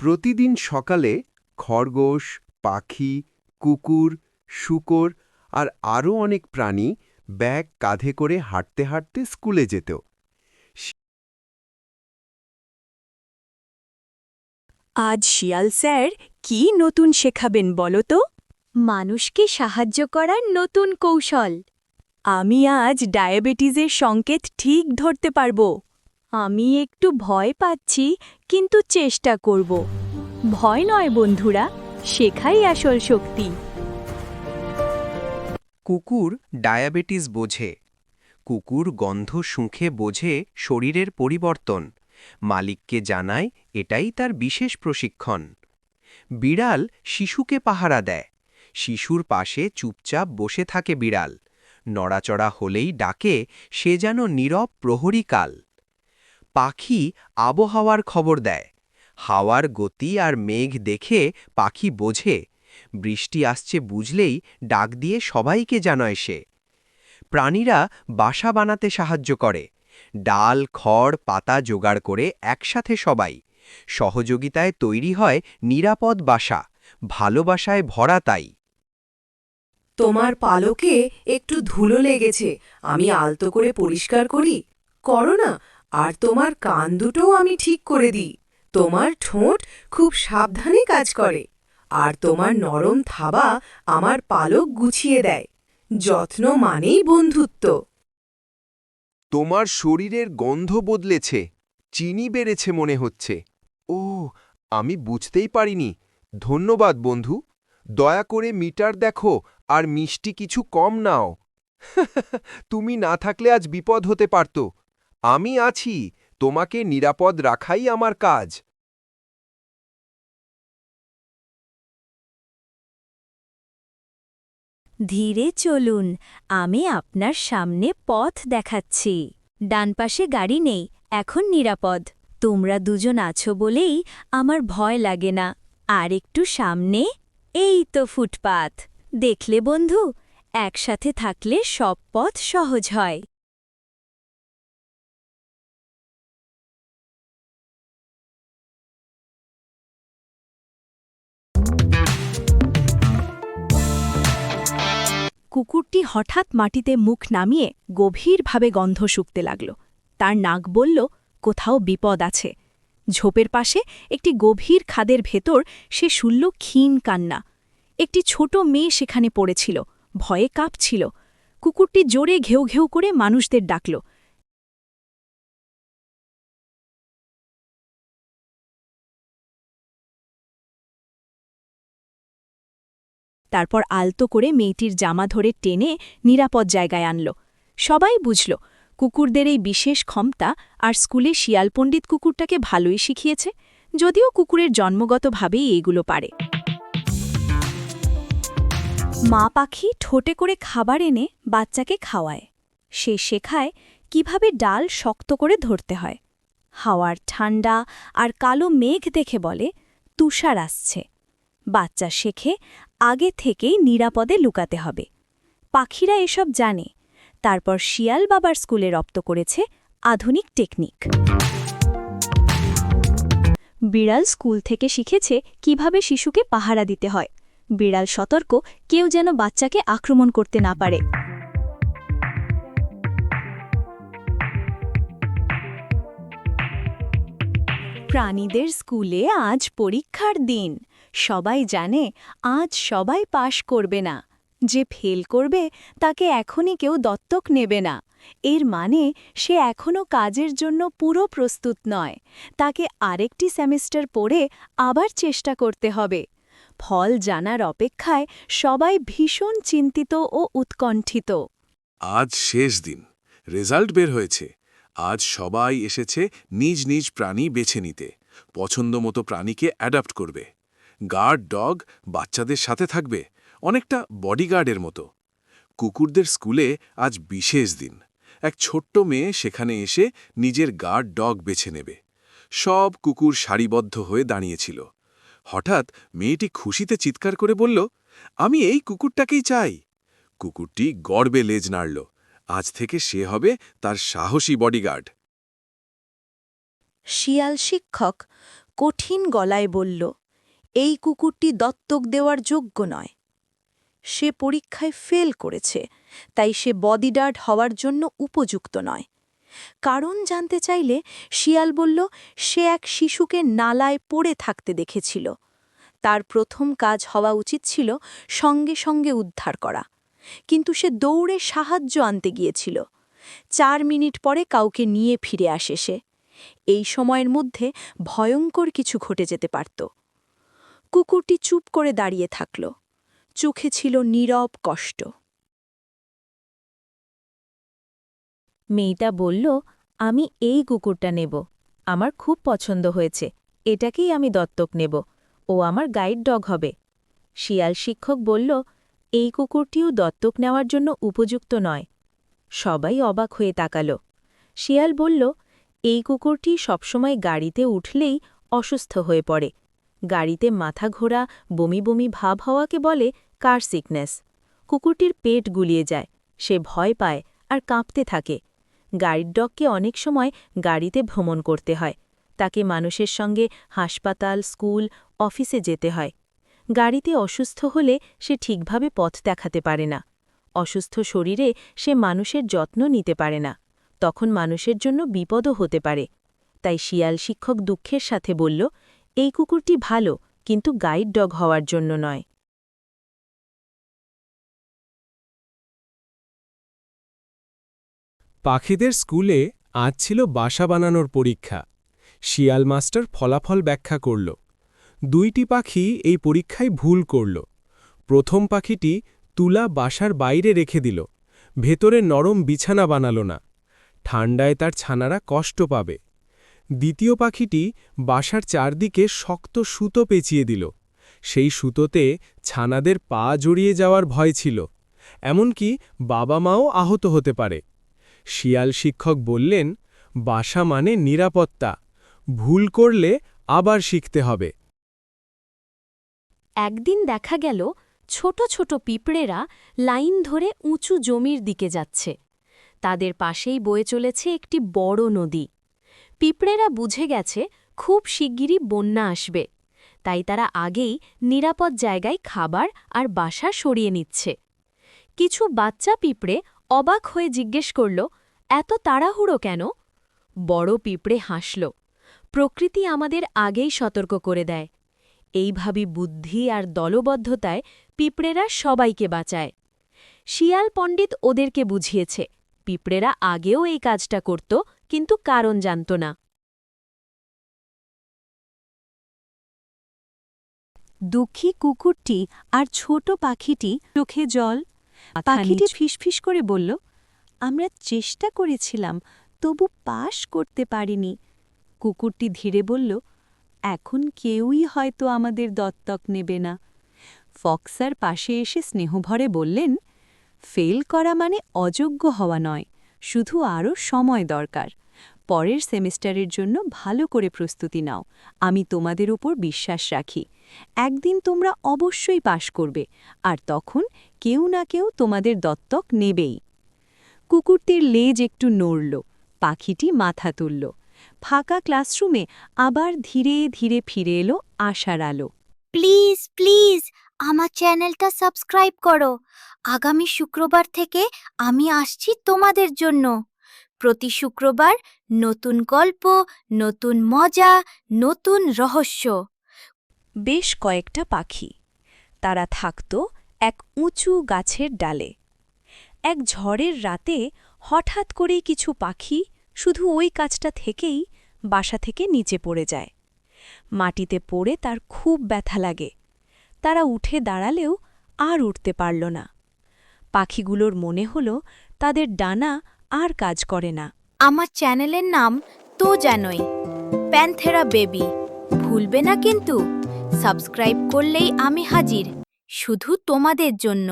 প্রতিদিন সকালে খরগোশ, পাখি, কুকুর, শূকর আর আরও অনেক প্রাণী ব্যাগ কাঁধে করে হাঁটতে হাঁটতে স্কুলে যেত। আজ শিয়াল স্যার কি নতুন শেখাবেন বলো তো? মানুষকে সাহায্য করার নতুন কৌশল। আমি আজ ডায়াবেটিসের সংকেত ঠিক ধরতে পারব। আমি একটু ভয় পাচ্ছি, কিন্তু চেষ্টা করব। ভয় নয় বন্ধুরা, শেখাই আসল শক্তি। কুকুর ডায়াবেটিস বোঝে। কুকুর গন্ধ শুঁকে বোঝে শরীরের পরিবর্তন। মালিককে জানায় এটাই তার বিশেষ প্রশিক্ষণ। বিড়াল শিশুকে পাহারা দেয়। শিশুর পাশে চুপচাপ বসে থাকে বিড়াল। নড়াচড়া হলেই ডাকে, সে যেন নীরব প্রহরীকাল। পাখি আবহাওয়ার খবর দেয়। হাওয়ার গতি আর মেঘ দেখে পাখি বোঝে। বৃষ্টি আসছে বুঝলেই ডাক দিয়ে সবাইকে জানায় সে। প্রাণীরা বাসা বানাতে সাহায্য করে। ডাল, খড়, পাতা জোগাড় করে একসাথে সবাই। সহযোগিতায় তৈরি হয় নিরাপদ বাসা, ভালোবাসায় ভরা তাই। তোমার পালকে একটু ধুলো লেগেছে, আমি আলতো করে পরিষ্কার করি। করো না। আর তোমার কান দুটোও আমি ঠিক করে দিই। তোমার ঠোঁট খুব সাবধানে কাজ করে। আর তোমার নরম থাবা আমার পালক গুছিয়ে দেয়। যত্ন মানেই বন্ধুত্ব। তোমার শরীরের গন্ধ বদলেছে, চিনি বেড়েছে মনে হচ্ছে। ও, আমি বুঝতেই পারিনি। ধন্যবাদ বন্ধু। দয়া করে মিটার দেখো আর মিষ্টি কিছু কম নাও। তুমি না থাকলে আজ বিপদ হতে পারত। আমি আছি, তোমাকে নিরাপদ রাখাই আমার কাজ। ধীরে চলুন, আমি আপনার সামনে পথ দেখাচ্ছি। ডান পাশে গাড়ি নেই, এখন নিরাপদ। তোমরা দুজন আছো বলেই আমার ভয় লাগে না। আর একটু সামনে, এই তো ফুটপাত। দেখলে বন্ধু, একসাথে থাকলে সব পথ সহজ হয়। কুকুরটি হঠাৎ মাটিতে মুখ নামিয়ে গভীরভাবে গন্ধ শুঁকতে লাগল। তার নাক বলল, কোথাও বিপদ আছে। ঝোপের পাশে একটি গভীর খাদের ভেতর সে শুনল ক্ষীণ কান্না। একটি ছোট মেয়ে সেখানে পড়েছিল, ভয়ে কাঁপছিল। কুকুরটি জোরে ঘেউ ঘেউ করে মানুষদের ডাকল। তারপর আলতো করে মেয়েটির জামা ধরে টেনে নিরাপদ জায়গায় আনল। সবাই বুঝল, কুকুরদের এই বিশেষ ক্ষমতা আর স্কুলে শিয়াল পণ্ডিত কুকুরটাকে ভালোই শিখিয়েছে, যদিও কুকুরের জন্মগতভাবেই এইগুলো পারে। মা পাখি ঠোঁটে করে খাবার এনে বাচ্চাকে খাওয়ায়। সে শেখায় কিভাবে ডাল শক্ত করে ধরতে হয়। হাওয়ার ঠান্ডা আর কালো মেঘ দেখে বলে, তুষার আসছে। বাচ্চা শেখে আগে থেকেই নিরাপদে লুকাতে হবে। পাখিরা এসব জানে, তারপর শিয়াল বাবার স্কুলে রপ্ত করেছে আধুনিক টেকনিক। বিড়াল স্কুল থেকে শিখেছে কিভাবে শিশুকে পাহারা দিতে হয়। বিড়াল সতর্ক, কেউ যেন বাচ্চাকে আক্রমণ করতে না পারে। প্রাণীদের স্কুলে আজ পরীক্ষার দিন। সবাই জানে আজ সবাই পাশ করবে না। যে ফেল করবে তাকে এখনই কেউ দত্তক নেবে না। এর মানে সে এখনও কাজের জন্য পুরো প্রস্তুত নয়। তাকে আরেকটি সেমিস্টার পড়ে আবার চেষ্টা করতে হবে। ফল জানার অপেক্ষায় সবাই ভীষণ চিন্তিত ও উৎকণ্ঠিত। আজ শেষ দিন, রেজাল্ট বের হয়েছে। আজ সবাই এসেছে নিজ নিজ প্রাণী বেছে নিতে, পছন্দমতো প্রাণীকে অ্যাডাপ্ট করবে। গার্ড ডগ বাচ্চাদের সাথে থাকবে, অনেকটা বডিগার্ডের মতো। কুকুরদের স্কুলে আজ বিশেষ দিন। এক ছোট্ট মেয়ে সেখানে এসে নিজের গার্ড ডগ বেছে নেবে। সব কুকুর সারিবদ্ধ হয়ে দাঁড়িয়েছিল। হঠাৎ মেয়েটি খুশিতে চিৎকার করে বলল, আমি এই কুকুরটাকেই চাই। কুকুরটি গর্বে লেজ নাড়ল। আজ থেকে সে হবে তার সাহসী বডিগার্ড। শিয়াল শিক্ষক, কঠিন গলায় বলল, এই কুকুরটি দত্তক দেওয়ার যোগ্য নয়। সে পরীক্ষায় ফেল করেছে, তাই সে বডিগার্ড হওয়ার জন্য উপযুক্ত নয়। কারণ জানতে চাইলে শিয়াল বলল, সে এক শিশুকে নালায় পড়ে থাকতে দেখেছিল। তার প্রথম কাজ হওয়া উচিত ছিল সঙ্গে সঙ্গে উদ্ধার করা, কিন্তু সে দৌড়ে সাহায্য আনতে গিয়েছিল। 4 মিনিট পরে কাউকে নিয়ে ফিরে আসে সে। এই সময়ের মধ্যে ভয়ঙ্কর কিছু ঘটে যেতে পারত। কুকুরটি চুপ করে দাঁড়িয়ে থাকল। চোখে ছিল নীরব কষ্ট। মেয়েটা বলল, আমি এই কুকুরটা নেব। আমার খুব পছন্দ হয়েছে। এটাকেই আমি দত্তক নেব। ও আমার গাইড ডগ হবে। শিয়াল শিক্ষক বলল, এই কুকুরটিও দত্তক নেওয়ার জন্য উপযুক্ত নয়। সবাই অবাক হয়ে তাকাল। শিয়াল বলল, এই কুকুরটি সবসময় গাড়িতে উঠলেই অসুস্থ হয়ে পড়ে। গাড়িতে মাথা ঘোরা, বমি বমি ভাব হওয়াকে বলে কার সিকনেস। কুকুরটির পেট গুলিয়ে যায়, সে ভয় পায় আর কাঁপতে থাকে। গাইড ডগকে অনেক সময় গাড়িতে ভ্রমণ করতে হয়। তাকে মানুষের সঙ্গে হাসপাতাল, স্কুল, অফিসে যেতে হয়। গাড়িতে অসুস্থ হলে সে ঠিকভাবে পথ দেখাতে পারে না। অসুস্থ শরীরে সে মানুষের যত্ন নিতে পারে না। তখন মানুষের জন্য বিপদও হতে পারে। তাই শিয়াল শিক্ষক দুঃখের সাথে বলল, এই কুকুরটি ভালো, কিন্তু গাইড ডগ হওয়ার জন্য নয়। পাখিদের স্কুলে আজ ছিল বাসা বানানোর পরীক্ষা। শিয়াল মাস্টার ফলাফল ব্যাখ্যা করল। 2টি পাখি এই পরীক্ষায় ভুল করল। প্রথম পাখিটি তুলা বাসার বাইরে রেখে দিল, ভেতরে নরম বিছানা বানাল না। ঠান্ডায় তার ছানারা কষ্ট পাবে। দ্বিতীয় পাখিটি বাসার চারদিকে শক্ত সুতো পেঁচিয়ে দিল। সেই সুতোতে ছানাদের পা জড়িয়ে যাওয়ার ভয় ছিল। এমনকি বাবা মাও আহত হতে পারে। শিয়াল শিক্ষক বললেন, বাসা মানে নিরাপত্তা। ভুল করলে আবার শিখতে হবে। একদিন দেখা গেল ছোট ছোট পিঁপড়েরা লাইন ধরে উঁচু জমির দিকে যাচ্ছে। তাদের পাশেই বয়ে চলেছে একটি বড় নদী। পিঁপড়েরা বুঝে গেছে খুব শিগগিরই বন্যা আসবে, তাই তারা আগেই নিরাপদ জায়গায় খাবার আর বাসা সরিয়ে নিচ্ছে। কিছু বাচ্চা পিঁপড়ে অবাক হয়ে জিজ্ঞেস করল, এত তাড়াহুড়ো কেন? বড় পিঁপড়ে হাসল, প্রকৃতি আমাদের আগেই সতর্ক করে দেয়। এইভাবে বুদ্ধি আর দলবদ্ধতায় পিঁপড়েরা সবাইকে বাঁচায়। শিয়াল পণ্ডিত ওদেরকে বুঝিয়েছে, পিঁপড়েরা আগেও এই কাজটা করত, কিন্তু কারণ জানত না। দুঃখী কুকুরটি আর ছোট পাখিটি চোখে জল। পাখিটি ফিসফিস করে বলল, আমরা চেষ্টা করেছিলাম, তবু পাশ করতে পারিনি। কুকুরটি ধীরে বলল, এখন কেউই হয়তো আমাদের দত্তক নেবে না। ফক্সার পাশে এসে স্নেহভরে বললেন, ফেল করা মানে অযোগ্য হওয়া নয়, শুধু আরও সময় দরকার। পরের সেমিস্টারের জন্য ভালো করে প্রস্তুতি নাও। আমি তোমাদের উপর বিশ্বাস রাখি। একদিন তোমরা অবশ্যই পাশ করবে, আর তখন কেউ না কেউ তোমাদের দত্তক নেবেই। কুকুরটির লেজ একটু নড়ল, পাখিটি মাথা তুলল। ফাঁকা ক্লাসরুমে আবার ধীরে ধীরে ফিরে এলো আশার আলো। প্লিজ প্লিজ আমার চ্যানেলটা সাবস্ক্রাইব করো। আগামী শুক্রবার থেকে আমি আসছি তোমাদের জন্য। প্রতি শুক্রবার নতুন গল্প, নতুন মজা, নতুন রহস্য। বেশ কয়েকটা পাখি, তারা থাকত এক উঁচু গাছের ডালে। এক ঝড়ের রাতে হঠাৎ করেই কিছু পাখি শুধু ওই গাছটা থেকেই বাসা থেকে নিচে পড়ে যায়। মাটিতে পড়ে তার খুব ব্যথা লাগে। তারা উঠে দাঁড়ালেও আর উঠতে পারল না। পাখিগুলোর মনে হল তাদের ডানা আর কাজ করে না। আমার চ্যানেলের নাম তো জানোই, প্যান্থেরা বেবি। ভুলবে না কিন্তু, সাবস্ক্রাইব করলেই আমি হাজির, শুধু তোমাদের জন্য।